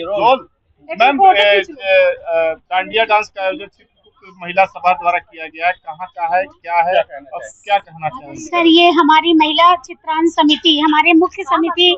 Role. Ma'am, dandiya dance का आयोजन महिला सभा द्वारा किया गया है, कहाँ का है, क्या है और क्या कहना चाहेंगे? सर, ये हमारी महिला चित्रांश समिति, हमारे मुख्य समिति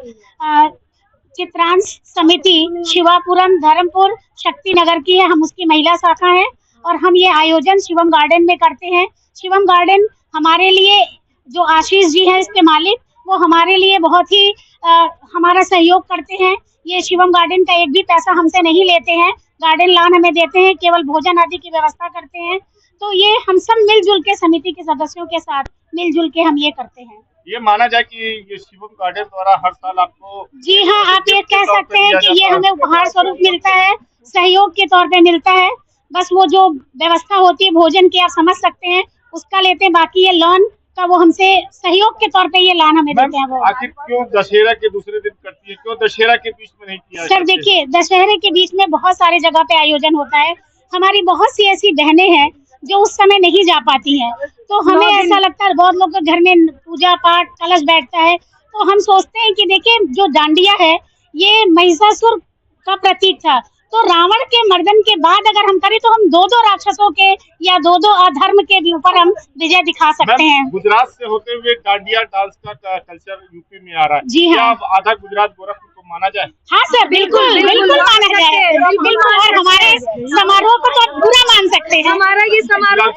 चित्रांश समिति शिवापुरम धर्मपुर शक्ति नगर की है। हम उसकी महिला शाखा है और हम ये आयोजन शिवम गार्डन में करते हैं। शिवम गार्डन हमारे लिए, जो आशीष जी हैं इसके मालिक, वो हमारे लिए बहुत ही हमारा सहयोग करते हैं। ये शिवम गार्डन का एक भी पैसा हमसे नहीं लेते हैं, गार्डन लॉन हमें देते हैं, केवल भोजन आदि की व्यवस्था करते हैं। तो ये हम सब मिलजुल के समिति के सदस्यों के साथ मिलजुल के हम ये करते हैं। ये माना जाए कि ये शिवम गार्डन द्वारा हर साल आपको, जी हाँ, आप ये कह सकते हैं कि ये हमें उपहार स्वरूप मिलता है, सहयोग के तौर पे मिलता है। बस वो जो व्यवस्था होती है भोजन की, आप समझ सकते हैं, उसका लेते हैं। बाकी ये लोन का वो हमसे सहयोग के तौर पे ये लोन हमें देते हैं। वो आखिर क्यों दशहरा के दूसरे दिन करती है, क्यों दशहरा के बीच में नहीं किया? सर देखिए, दशहरे के बीच में बहुत सारे जगह पे आयोजन होता है। हमारी बहुत सी ऐसी बहनें हैं जो उस समय नहीं जा पाती हैं, तो हमें ऐसा लगता है, बहुत लोग के घर में पूजा पाठ कलश बैठता है, तो हम सोचते हैं कि देखिए, जो डांडिया है ये महिषासुर का प्रतीक था, तो रावण के मर्दन के बाद अगर हम करें तो हम दो राक्षसों के या दो अधर्म के ऊपर हम विजय दिखा सकते हैं। गुजरात से होते हुए डांडिया डांस का कल्चर यूपी में आ रहा है। जी हाँ, आधा गुजरात गोरखपुर को माना जाए? हाँ सर, बिल्कुल बिल्कुल माना जाए, बिल्कुल। और हमारे समारोह को तो आप पूरा मान सकते हैं। हमारा ये समारोह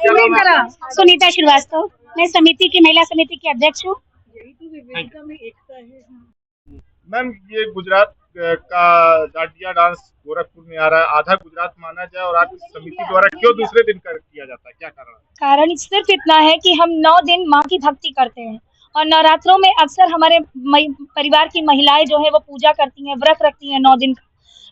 सुनीता श्रीवास्तव, मैं समिति की, महिला समिति की अध्यक्ष हूँ। मैम, ये गुजरात का डांडिया डांस गोरखपुर में आ रहा है, आधा गुजरात माना जाए, और आपकी समिति द्वारा क्यों दूसरे दिन किया जाता है, क्या कारण है? कारण सिर्फ इतना है कि हम 9 दिन माँ की भक्ति करते हैं और नवरात्रों में अक्सर हमारे परिवार की महिलाएं जो है वो पूजा करती हैं, व्रत रखती हैं 9 दिन का।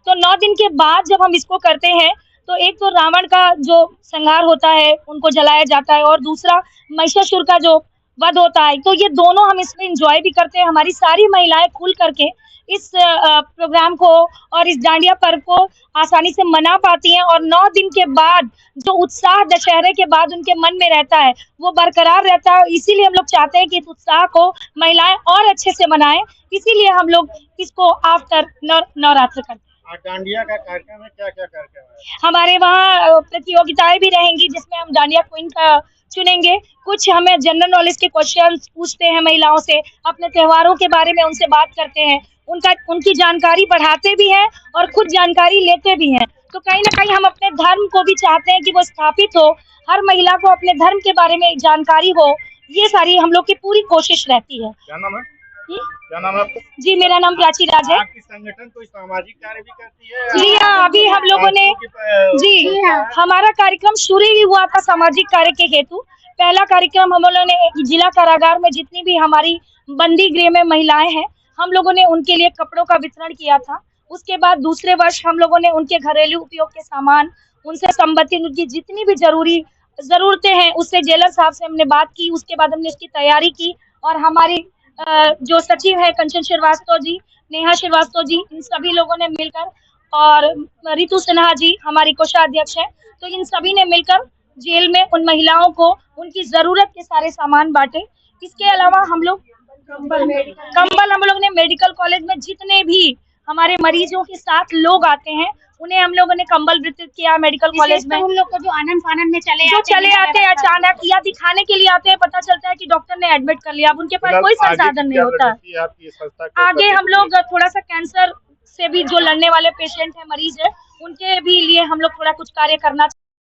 तो 9 दिन के बाद जब हम इसको करते हैं तो एक तो रावण का जो संहार होता है उनको जलाया जाता है, और दूसरा महिषासुर का जो वध होता है, तो ये दोनों हम इसमें एंजॉय भी करते हैं। हमारी सारी महिलाएं खुल करके इस प्रोग्राम को और इस डांडिया पर्व को आसानी से मना पाती हैं, और 9 दिन के बाद जो उत्साह दशहरे के बाद उनके मन में रहता है वो बरकरार रहता है। इसीलिए हम लोग चाहते हैं कि इस उत्साह को महिलाएं और अच्छे से मनाएं, इसीलिए हम लोग इसको आफ्टर नवरात्र करते हैं। डांडिया का कार्यक्रम है, क्या क्या कार्यक्रम है? हमारे वहाँ प्रतियोगिताएं भी रहेंगी जिसमें हम डांडिया क्वीन का चुनेंगे। कुछ हमें जनरल नॉलेज के क्वेश्चंस पूछते हैं महिलाओं से, अपने त्योहारों के बारे में उनसे बात करते हैं, उनकी जानकारी बढ़ाते भी हैं और खुद जानकारी लेते भी हैं। तो कहीं ना कहीं हम अपने धर्म को भी चाहते हैं कि वो स्थापित हो, हर महिला को अपने धर्म के बारे में जानकारी हो, ये सारी हम लोग की पूरी कोशिश रहती है। क्या नाम है? क्या नाम है आपका? जी, मेरा नाम प्राची राज है। आपकी संगठन कोई सामाजिक कार्य भी करती है? जी हाँ, अभी हम लोगों ने, जी हाँ, हमारा कार्यक्रम शुरू ही हुआ था सामाजिक कार्य के हेतु। पहला कार्यक्रम हम लोगों ने जिला कारागार में जितनी भी हमारी बंदी गृह में महिलाएं हैं, हम लोगों ने उनके लिए कपड़ों का वितरण किया था। उसके बाद दूसरे वर्ष हम लोगों ने उनके घरेलू उपयोग के सामान, उनसे संबंधित उनकी जितनी भी जरूरतें हैं उससे जेलर साहब से हमने बात की। उसके बाद हमने इसकी तैयारी की और हमारी जो सचिव है कंचन श्रीवास्तव जी, नेहा श्रीवास्तव जी, इन सभी लोगों ने मिलकर, और रितु सिन्हा जी हमारी कोषाध्यक्ष है, तो इन सभी ने मिलकर जेल में उन महिलाओं को उनकी जरूरत के सारे सामान बांटे। इसके अलावा हम लोग कंबल हम लोग ने मेडिकल कॉलेज में जितने भी हमारे मरीजों के साथ लोग आते हैं उन्हें हम लोगों ने कंबल वितरित किया मेडिकल कॉलेज में। उन लोग को जो आनंद फानंद में चले आते हैं अचानक या दिखाने के लिए आते हैं, पता चलता है कि डॉक्टर ने एडमिट कर लिया, अब उनके पास कोई संसाधन नहीं होता। आगे हम लोग थोड़ा सा कैंसर से भी जो लड़ने वाले पेशेंट है, मरीज है, उनके भी लिए हम लोग थोड़ा कुछ कार्य करना